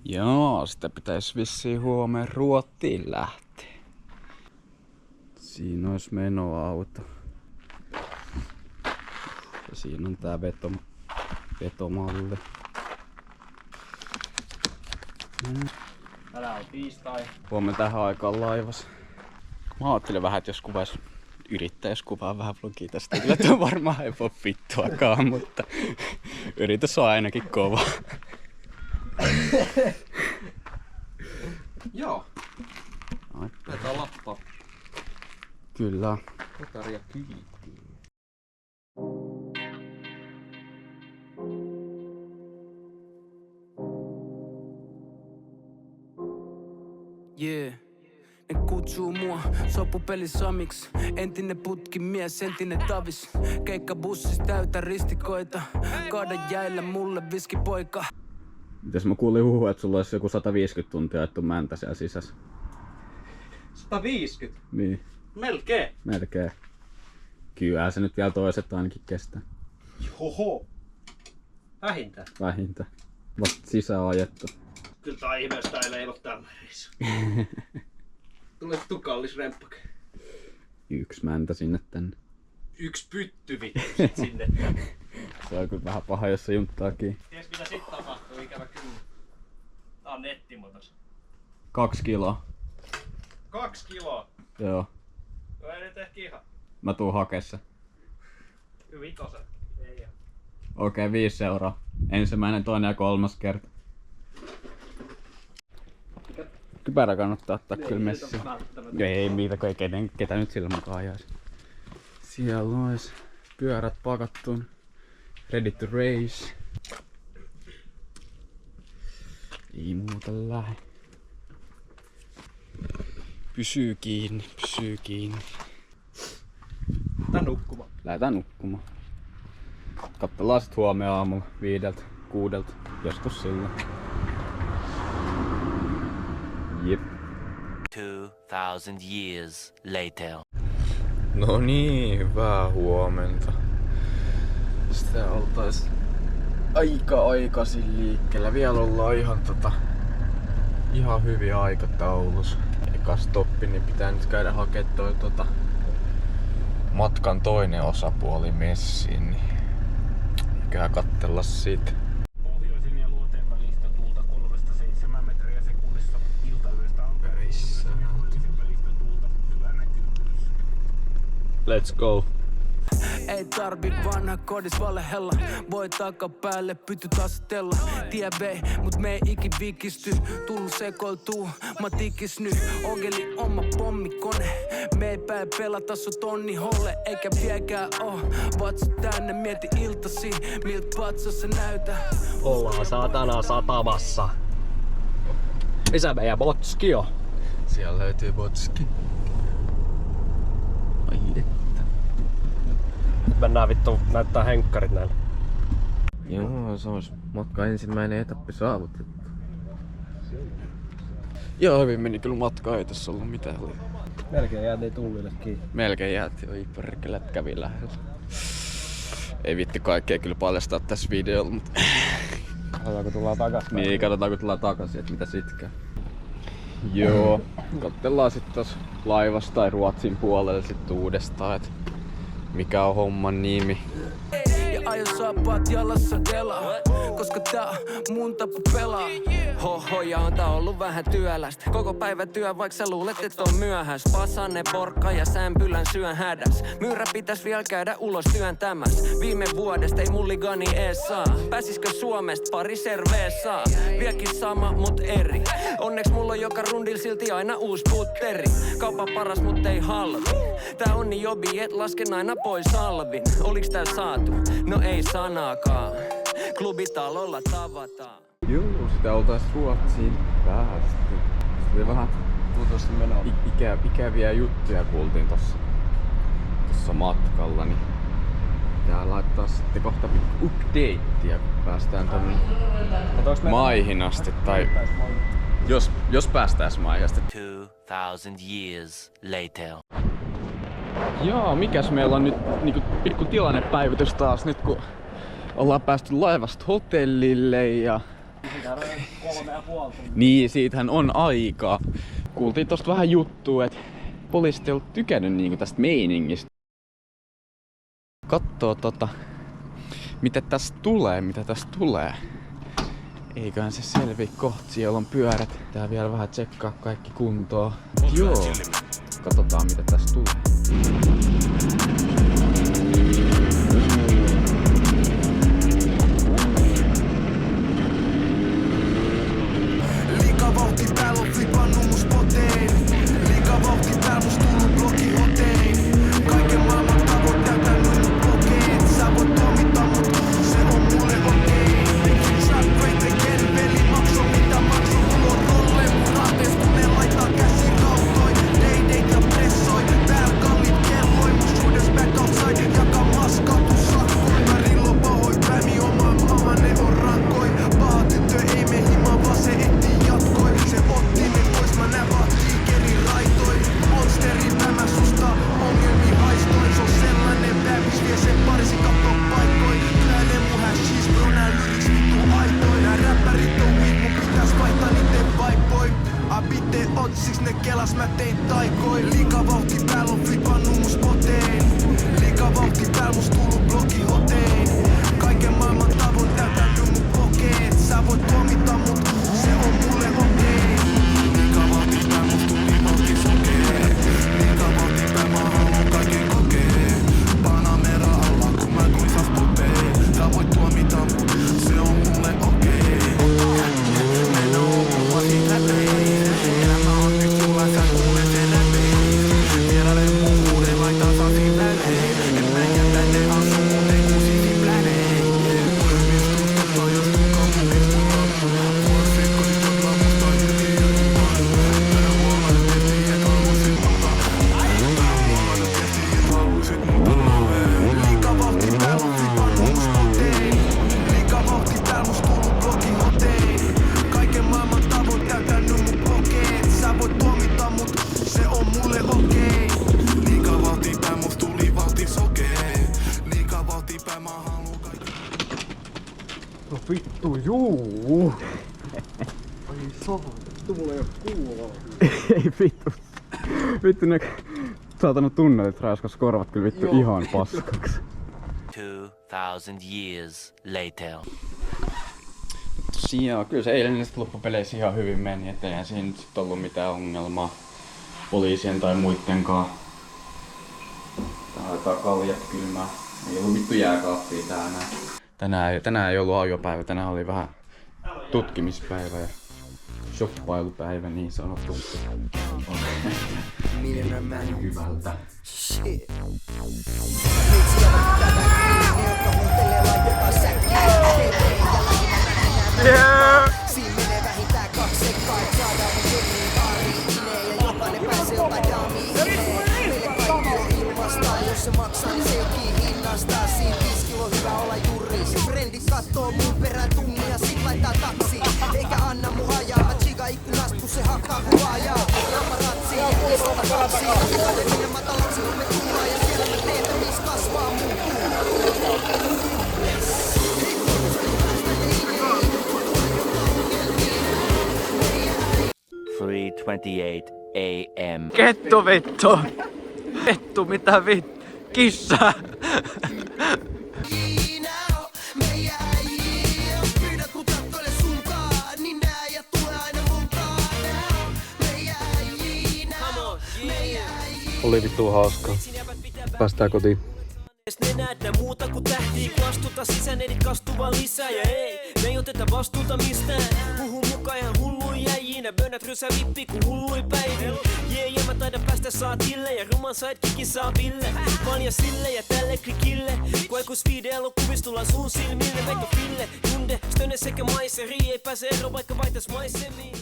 Joo, sitä pitäisi vissiin huomenna Ruottiin lähteä. Siinä olisi menoauto. Ja siinä on tää vetomalli. Tänään on tiistai. Huomenna tähän aikaan laivas. Mä ajattelin vähän, että jos yrittäis kuvaa vähän vlogia tästä, kyllä tuo varmaan ei voi vittuakaan, mutta yritys on ainakin kova. Joo. Taitaa lappaa. Kyllä. Kotaria kyytiin. Yeah. Ne kutsuu mua sopupeli Samiks. Entinen putkimies, entinen tavis. Keikkabussis täytä ristikoita. Kaada jäillä mulle viskipoika. Mitäs mä kuulin huhua, että sulla olisi joku 150 tuntia ajettu mäntä siellä sisässä? 150? Niin. Melkein. Melkein. Kyllä se nyt vielä toiset ainakin kestää. Joho. Vähintään. Vähintään. Vasta sisään ajettu. Kyllä tää ihmeestä ei leivot tällä reissu. Tulee tukallis remppake. Yksi mäntä sinne tänne. Yksi pytty vittu sit sinne tänne. Se on kyllä vähän paha, jos se junttaa kiinni. Ties mitä sit tapahtuu, ikävä kyllä. Tää on nettimotos. 2 kiloa. 2 kiloa? Joo. No ei nyt ehkä ihan. Mä tuun hakee se. Vitosen. Ei ihan. Okei, 5 euroa. Ensimmäinen, toinen ja 3. kerta. Kypärä kannattaa ottaa kyllä messiin. Ei mitä, kun ei ketä nyt sillä mukaan ajaisi. Siellä ois pyörät pakattuun. Ready to race. Ei muuta lähe. Pysyy kiinni, pysyy kiinni. Tää nukkumaan. Lähdetään nukkumaan. Katsellaan sit huomenna aamulla 5-6. Joskus silloin. Jep. 2000 years later. No niin, hyvää huomenta. Sitä oltais aika aikaisin liikkeellä. Vielä ollaan ihan hyvin aikataulus. Eka stoppi, niin pitää nyt käydä hakemaan toi matkan toinen osapuoli messiin. Niin käydään katsella siitä. Pohjoisin ja luoteen välistä tuulta 3-7 metriä sekunnissa. Iltayöstä alkaen pohjoisen ja luoteisen välistä tuulta. Hyvä näkyvyys. Let's go. Ei tarvi vanha kodis valehella. Voi takapäälle pytyt asetella. Tie vei, mut me ei ikin vikisty. Tullu sekoiltuu, mä tikisny. Ogeli oma pommikone. Me ei päin pelata su tonni holle. Eikä vieläkään oo vatsa tänne. Mieti iltasi, miltä vatsassa näytä. Ollaan saatana satamassa. Missä meidän botski on? Siellä löytyy botski. Ai että. Mennään vittu näyttää henkkarit näille. Joo, se olisi matka ensimmäinen etappi saavutettu. Joo, hyvin meni kyllä matka, ei tässä ollut mitään. Melkein jäätiin tullille kiinni. Melkein jäätiin, oi perkele, kävi lähellä. Ei vitti kaikkea kyllä paljastaa tässä videolla, mutta Katsotaan kun tullaan takas. niin, katsotaan kun tullaan takaisin, että mitä sitkään. Joo, katsellaan sit tos laivasta tai Ruotsin puolelle sit uudestaan, että mikä on homman nimi. Ja aio saappaat jalassa delaa. Koska tää on mun tapa pelaa. Hohoja on tää ollut vähän työlästä. Koko päivä työ, vaikka sä luulet, et on myöhäs. Pasanne, porkka ja sämpylän syön hädäs. Myyrä pitäis vielä käydä ulos työntämäs. Viime vuodesta ei mulligani ees saa. Pääsiskö Suomesta pari serveä saa? Vieläkin sama, mut eri. Onneks mulla on joka rundil silti aina uus putteri. Kaupan paras, mut ei halvi. Tää on niin jobi, et lasken aina pois alvin. Oliks tää saatu? No ei sanaakaan. Klubitalolla tavataan. Joo, sitä oltais Ruotsiin päästy. Sitten oli vähän ikäviä juttuja kuultiin tossa matkalla, niin pitää laittaa sitten kohta updatea, kun päästään tonne maihin asti. Tai jos päästäis maihin asti. 2000 years later. Joo, mikäs meillä on nyt niinku pikku tilannepäivitys taas nyt kun ollaan päästy laivasta hotellille ja Niin, siitähän on aikaa. Kuultiin tosta vähän juttua, että poliisit ei ollut tykännyt niinku tästä meiningistä. Kattoo mitä tästä tulee. Eiköhän se selviä kohta, siellä on pyörät. Tää vielä vähän tsekkaa kaikki kuntoon. Joo, katsotaan mitä tästä tulee. Liikavauhti päällä on flipannut mun spotein. Liikavauhti päällä must tullut blokihotein. Kaiken maailman tavoit täytänyt mun blokeet. Sä voit tuomita mut, se on mulle okei. Trap rate again, veli makso mitä makso. Mulla on rolle mun raatees, kun ne laittaa käsi rautoin. Deideit ja pressoi, tääl kallit kelloi. Mun suudes back outside, jakaa maskautu sakkoin. Mä rillo pahoin, pämi omaan maahan, ne on rankoin. Paha tyttö ei me hima, vaan se etsii jatkoi. Se otti ne pois, mä nää vaan liikerin raitoin. Monsteri mä susta ongelmi haistoin. Se on sellainen bäbis, vie sen parisi katto paikkoin. Kyläile mun hashis, bro nää lyriks vittu aitoin. Nää räppärit on weak, mun pitäis vaihtaa niitten vaippoi. Abitte otsiks ne kelas mä tein taikoin. Liikavauhti päällä on flipannut mun spotein. Liikavauhti päällä must tullut blokihotein. Kaiken maailman tavoin täytänyt mun blokeet. Sä voit tuomita mut, se on mulle okei. Liikavauhti päällä must tuli vauhti sokee. Liikavauhti päällä mä haluun kaiken kokee. Panamera alla kun mä kuisas puteen. Sä voit tuomita mut, se on mulle okei. Mennä uupua siitä läpeen. Elämä on nyt sulla, sä kuulet sen läpeen. Vieraile mun uuden laittaa sasin väleen. En mä jätä ne asu muuten kun sitin pläneen. Mistuttaa jos tukaa mun mistuttaa. Vuosi kun nyt on musta hyvin juttua. Tää huomaa tehtiin et halusit muuta. Tää huomaa tehtiin et halusit muuta. Liikavauhti päällä on flipannut mun spotein. Liikavauhti päällä must tullut blokihotein. Kaiken maailman tavoin täytänyt mun blokeet. Sä voit tuomita mut, se on mulle okei. Liikavauhti päällä must tuli vauhti sokee. Liikavauhti päällä mä haluun kaiken. No vittu juu! Ei vittu. Vittu ne saatana tunnelit raiskas korvat kyllä vittu ihan paskaksi. 2000 years later. Tosiaan, kyllä se eilen loppupeleissä ihan hyvin meni, et eihän siinä nyt sit ollut mitään ongelmaa poliisien tai muittenkaan. Tää kaljat kylmää. Ei ollut vittu jääkaappia tänään ei ollut ajopäivä, tänään oli vähän tutkimispäivä ja shoppailupäivä niin sanotusti. Hyvältä. Siin menee vähintään 2 sekkaa, et saadaan mun jengiin baariin ineen. Ja jokainen pääsee jotain daamiin ineen. Meille kaikki on ilmasta, jos se maksaa niin se jokii hinnastaa. Siin 5 kilo hyvä olla juris. Frendit kattoo mun perään tunnin ja sit laittaa taksi. Eikä anna mun hajaa, mä chiga ikkunasta kun se hakkaa kuvaajaa. Paparazzi, keskellä kaksi. Jokainen minne matalaksi kun me tullaan ja siellä me teetä mis kasvaa mun puu. 3:28 a.m. Kettu vittu! Vittu mitä vittu? Kissa! Oli vittu hauskaa. Päästään kotiin. Ne näyttää muuta kuin tähtiä, kun astutaan sisään, eli kastuva lisää. Ja ei, me ei oteta vastuuta mistään. Huhun mukaan ihan hulluin jäijinä, bönnät rysää vippi kun hullui päivillä. Ja mä taidan päästä saatille ja ruman sidekikin saa ville. Malja sille ja tälle klikille, kun aikus videolokuvissa tullaan sun silmille. Veikka Fille, Junde, Stöne sekä Maiseri, ei pääse ero vaikka vaihtais maisemiin.